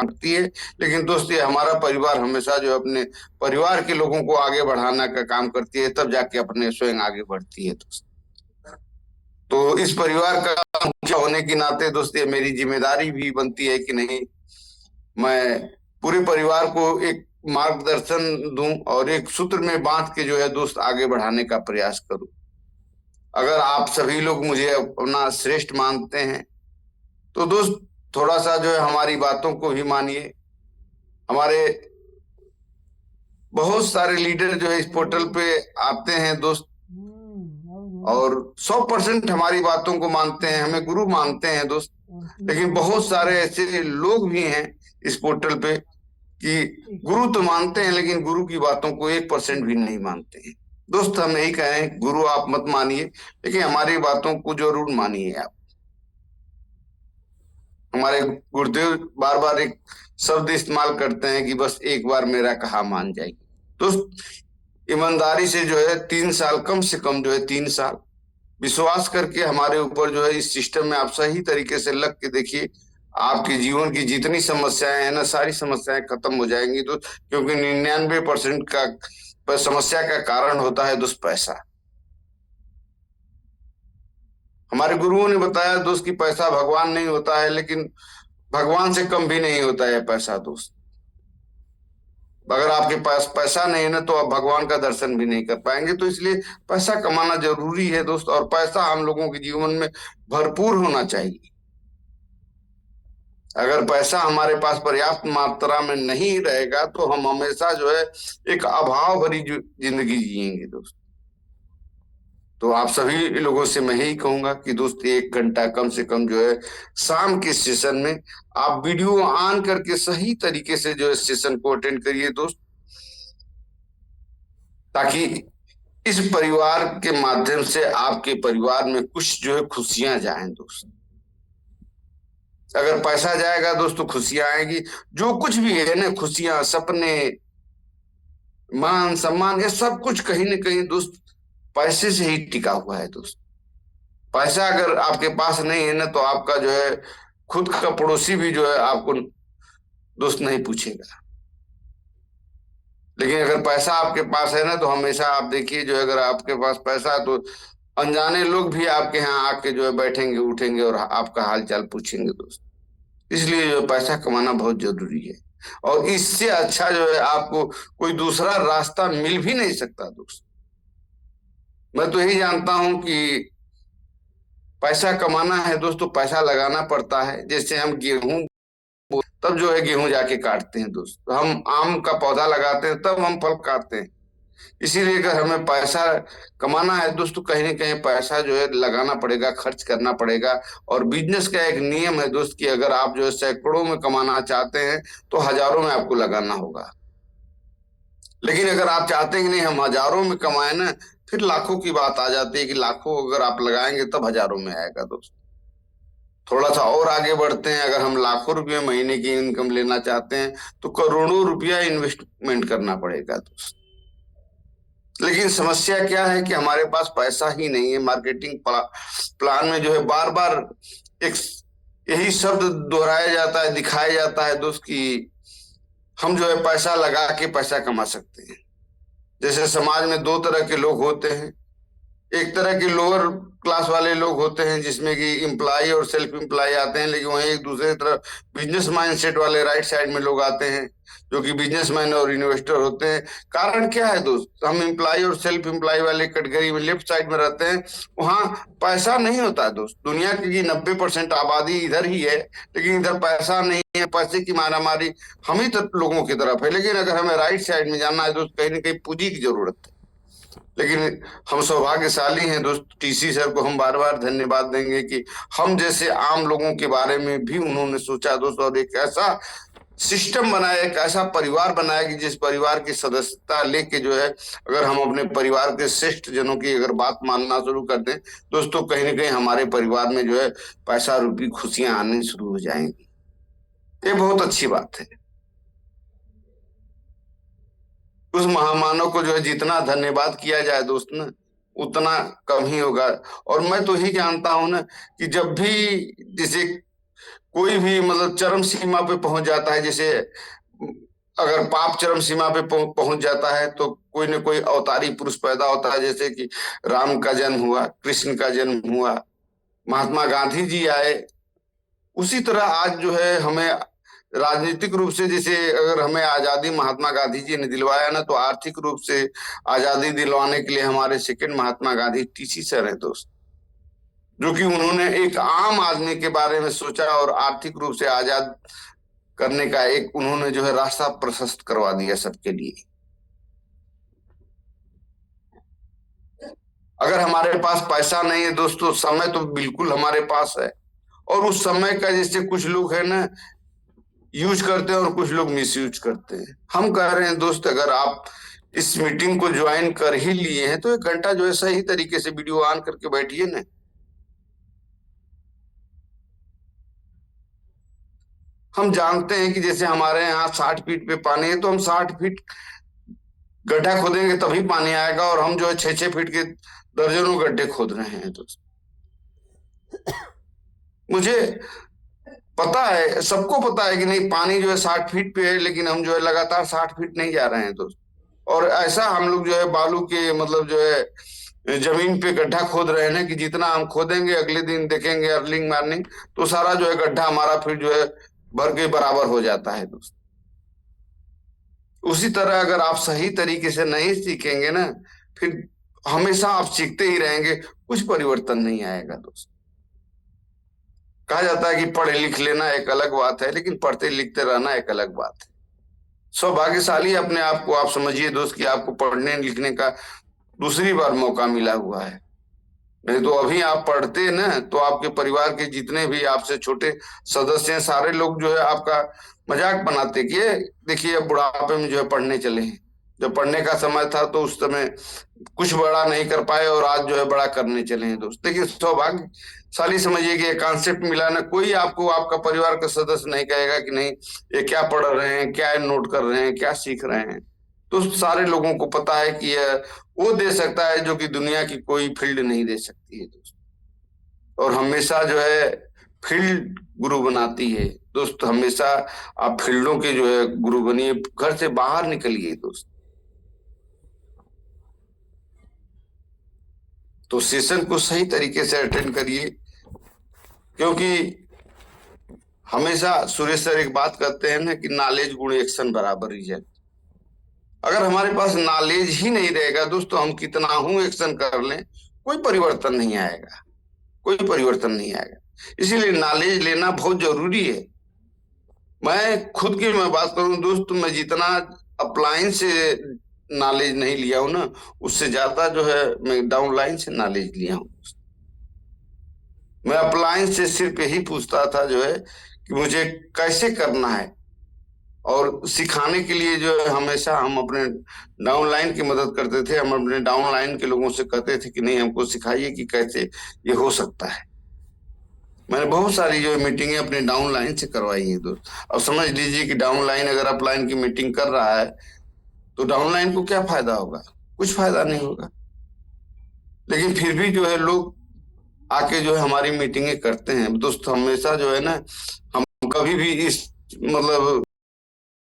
करती है। लेकिन दोस्त ये हमारा परिवार हमेशा जो है अपने परिवार के लोगों को आगे बढ़ाना का काम करती है, तब जाके अपने स्वयं आगे बढ़ती है दोस्त। तो इस परिवार का मुखिया होने के नाते दोस्त ये मेरी जिम्मेदारी भी बनती है कि नहीं, मैं पूरे परिवार को एक मार्गदर्शन दूं और एक सूत्र में बांध के जो है दोस्त आगे बढ़ाने का प्रयास करूं। अगर आप सभी लोग मुझे अपना श्रेष्ठ मानते हैं तो दोस्त थोड़ा सा जो है हमारी बातों को भी मानिए। हमारे बहुत सारे लीडर जो है इस पोर्टल पे आते हैं दोस्त और 100% हमारी बातों को मानते हैं, हमें गुरु मानते हैं दोस्त। लेकिन बहुत सारे ऐसे लोग भी हैं इस पोर्टल पे कि गुरु तो मानते हैं लेकिन गुरु की बातों को 1% भी नहीं मानते हैं। दोस्त हम यही कहें, गुरु आप मत मानिए लेकिन हमारी बातों को जरूर मानिए आप। हमारे गुरुदेव बार बार एक शब्द इस्तेमाल करते हैं कि बस एक बार मेरा कहा मान जाएगी। दोस्त ईमानदारी से जो है 3 साल, कम से कम जो है 3 साल विश्वास करके हमारे ऊपर जो है इस सिस्टम में आप सही तरीके से लग के देखिए, आपके जीवन की जितनी समस्याएं हैं ना, सारी समस्याएं खत्म हो जाएंगी दोस्त। क्योंकि 99% का समस्या का कारण होता है दोस्त पैसा। हमारे गुरुओं ने बताया दोस्त कि पैसा भगवान नहीं होता है, लेकिन भगवान से कम भी नहीं होता है पैसा दोस्त। अगर आपके पास पैसा नहीं है ना तो आप भगवान का दर्शन भी नहीं कर पाएंगे। तो इसलिए पैसा कमाना जरूरी है दोस्त, और पैसा हम लोगों के जीवन में भरपूर होना चाहिए। अगर पैसा हमारे पास पर्याप्त मात्रा में नहीं रहेगा तो हम हमेशा जो है एक अभाव भरी जिंदगी जिएंगे दोस्त। तो आप सभी लोगों से मैं यही कहूंगा कि दोस्त 1 घंटा कम से कम जो है शाम के सेशन में आप वीडियो ऑन करके सही तरीके से जो है सेशन को अटेंड करिए दोस्त, ताकि इस परिवार के माध्यम से आपके परिवार में कुछ जो है खुशियां जाएं दोस्त। अगर पैसा जाएगा दोस्त तो खुशियां आएगी। जो कुछ भी है ना, खुशियां, सपने, मान सम्मान, ये सब कुछ कहीं ना कहीं दोस्त पैसे से ही टिका हुआ है दोस्त। पैसा अगर आपके पास नहीं है ना तो आपका जो है खुद का पड़ोसी भी जो है आपको दोस्त नहीं पूछेगा। लेकिन अगर पैसा आपके पास है ना तो हमेशा आप देखिए जो है, अगर आपके पास पैसा है तो अनजाने लोग भी आपके यहाँ आके जो है बैठेंगे उठेंगे और आपका हाल चाल पूछेंगे दोस्त। इसलिए जो पैसा कमाना बहुत जरूरी है, और इससे अच्छा जो है आपको कोई दूसरा रास्ता मिल भी नहीं सकता दोस्त। मैं तो यही जानता हूं कि पैसा कमाना है दोस्त तो पैसा लगाना पड़ता है। जैसे हम गेहूं तब जो है गेहूं जाके काटते हैं दोस्त, हम आम का पौधा लगाते हैं तब हम फल काटते हैं। इसीलिए अगर हमें पैसा कमाना है दोस्तों, कहीं ना कहीं पैसा जो है लगाना पड़ेगा, खर्च करना पड़ेगा। और बिजनेस का एक नियम है दोस्त कि अगर आप जो है सैकड़ों में कमाना चाहते हैं तो हजारों में आपको लगाना होगा। लेकिन अगर आप चाहते हैं कि नहीं हम हजारों में कमाए ना, फिर लाखों की बात आ जाती है कि लाखों अगर आप लगाएंगे तब हजारों में आएगा दोस्त। थोड़ा सा और आगे बढ़ते हैं, अगर हम लाखों रुपए महीने की इनकम लेना चाहते हैं तो करोड़ों रुपया इन्वेस्टमेंट करना पड़ेगा दोस्त। लेकिन समस्या क्या है कि हमारे पास पैसा ही नहीं है। मार्केटिंग प्लान में जो है बार बार एक यही शब्द दोहराया जाता है, दिखाया जाता है दोस्त कि हम जो है पैसा लगा के पैसा कमा सकते हैं। जैसे समाज में दो तरह के लोग होते हैं। एक तरह के लोअर क्लास वाले लोग होते हैं जिसमें कि एम्प्लॉय और सेल्फ एम्प्लॉय आते हैं, लेकिन वहीं एक दूसरे तरफ बिजनेस माइंडसेट वाले राइट साइड में लोग आते हैं जो कि बिजनेसमैन और इन्वेस्टर होते हैं। कारण क्या है दोस्त, हम एम्प्लॉय और सेल्फ एम्प्लॉय वाले कैटेगरी में लेफ्ट साइड में रहते हैं। वहां पैसा नहीं होता है दोस्त। दुनिया की 90% आबादी इधर ही है, लेकिन इधर पैसा नहीं है। पैसे की मारामारी हम ही लोगों की तरफ है। लेकिन अगर हमें राइट साइड में जाना है दोस्त, कहीं ना कहीं पूंजी की जरूरत है। लेकिन हम सौभाग्यशाली हैं दोस्त, टीसी सर को हम बार बार धन्यवाद देंगे कि हम जैसे आम लोगों के बारे में भी उन्होंने सोचा दोस्त, और एक ऐसा सिस्टम बनाया, एक ऐसा परिवार बनाया कि जिस परिवार की सदस्यता लेके जो है अगर हम अपने परिवार के श्रेष्ठ जनों की अगर बात मानना शुरू कर दें दोस्तों, कहीं ना कहीं हमारे परिवार में जो है पैसा रूपी खुशियां आनी शुरू हो जाएंगी। ये बहुत अच्छी बात है। उस महामानव को जो है जितना धन्यवाद किया जाए दोस्त ना, उतना कम ही होगा। और मैं तो ही जानता हूं ना कि जब भी जैसे कोई भी मतलब चरम सीमा पे पहुंच जाता है, जैसे अगर पाप चरम सीमा पे पहुंच जाता है तो कोई न कोई अवतारी पुरुष पैदा होता है, जैसे कि राम का जन्म हुआ, कृष्ण का जन्म हुआ, महात्मा गांधी जी आए। उसी तरह आज जो है हमें राजनीतिक रूप से, जैसे अगर हमें आजादी महात्मा गांधी जी ने दिलवाया ना, तो आर्थिक रूप से आजादी दिलवाने के लिए हमारे second Mahatma Gandhi TC sir है दोस्त, जो कि उन्होंने एक आम आदमी के बारे में सोचा और आर्थिक रूप से आजाद करने का एक उन्होंने जो है रास्ता प्रशस्त करवा दिया सबके लिए। अगर हमारे पास पैसा नहीं है दोस्तों, समय तो बिल्कुल हमारे पास है, और उस समय का जैसे कुछ लोग है ना यूज करते हैं और कुछ लोग मिस यूज करते हैं। हम कह रहे हैं दोस्त, अगर आप इस मीटिंग को ज्वाइन कर ही लिए हैं तो 1 घंटा जो है सही तरीके से वीडियो ऑन करके बैठिए ना। हम जानते हैं कि जैसे हमारे यहाँ 60 फीट पे पानी है, तो हम 60 फीट गड्ढा खोदेंगे तभी पानी आएगा, और हम जो है 6-6 फीट के दर्जनों गड्ढे खोद रहे हैं दोस्त। मुझे पता है, सबको पता है कि नहीं, पानी जो है 60 फीट पे है, लेकिन हम जो है लगातार 60 फीट नहीं जा रहे हैं दोस्त। और ऐसा हम लोग जो है बालू के मतलब जो है जमीन पे गड्ढा खोद रहे हैं ना, कि जितना हम खोदेंगे अगले दिन देखेंगे अर्लिंग मार्निंग तो सारा जो है गड्ढा हमारा फिर जो है भर के बराबर हो जाता है दोस्त। उसी तरह अगर आप सही तरीके से नहीं सीखेंगे ना, फिर हमेशा आप सीखते ही रहेंगे, कुछ परिवर्तन नहीं आएगा दोस्त। कहा जाता है कि पढ़ लिख लेना एक अलग बात है, लेकिन पढ़ते लिखते रहना एक अलग बात है। सौभाग्यशाली अपने आप को आप समझिए दोस्त कि आपको पढ़ने लिखने का दूसरी बार मौका मिला हुआ है। नहीं तो अभी आप पढ़ते ना तो आपके परिवार के जितने भी आपसे छोटे सदस्य हैं, सारे लोग जो है आपका मजाक बनाते कि देखिए अब बुढ़ापे में जो है पढ़ने चले हैं। जब पढ़ने का समय था तो उस समय कुछ बड़ा नहीं कर पाए, और आज जो है बड़ा करने चले हैं दोस्त। देखिए सौभाग्यशाली समझिए कि ये कॉन्सेप्ट मिला ना, कोई आपको आपका परिवार का सदस्य नहीं कहेगा कि नहीं ये क्या पढ़ रहे हैं, क्या नोट कर रहे हैं, क्या सीख रहे हैं। तो सारे लोगों को पता है कि यह वो दे सकता है जो कि दुनिया की कोई फील्ड नहीं दे सकती है दोस्त। और हमेशा जो है फील्ड गुरु बनाती है दोस्त। हमेशा आप फील्डों के जो है गुरु बनिए, घर से बाहर निकलिए दोस्त। तो सेशन को सही तरीके से अटेंड करिए, क्योंकि हमेशा सुरेश सर एक बात कहते हैं ना कि नॉलेज गुण एक्शन बराबर रिजल्ट। अगर हमारे पास नॉलेज ही नहीं रहेगा दोस्तों, हम कितना हूं एक्शन कर लें कोई परिवर्तन नहीं आएगा, कोई परिवर्तन नहीं आएगा। इसीलिए नॉलेज लेना बहुत जरूरी है। मैं खुद की मैं बात करूं दोस्त, मैं जितना अपलाइन से नॉलेज नहीं लिया हूं ना, उससे ज्यादा जो है मैं डाउनलाइन से नॉलेज लिया हूं। मैं अपलाइन से सिर्फ यही पूछता था जो है कि मुझे कैसे करना है, और सिखाने के लिए जो है हमेशा हम अपने डाउनलाइन की मदद करते थे। हम अपने डाउनलाइन के लोगों से कहते थे कि नहीं हमको सिखाइए कि कैसे ये हो सकता है। मैंने बहुत सारी जो मीटिंगें अपने डाउनलाइन से करवाई हैं दोस्त। अब समझ लीजिए कि डाउनलाइन अगर अपलाइन की मीटिंग कर रहा है तो डाउनलाइन को क्या फायदा होगा, कुछ फायदा नहीं होगा। लेकिन फिर भी जो है लोग आके जो है हमारी मीटिंगें करते हैं दोस्त। हमेशा जो है ना हम कभी भी इस मतलब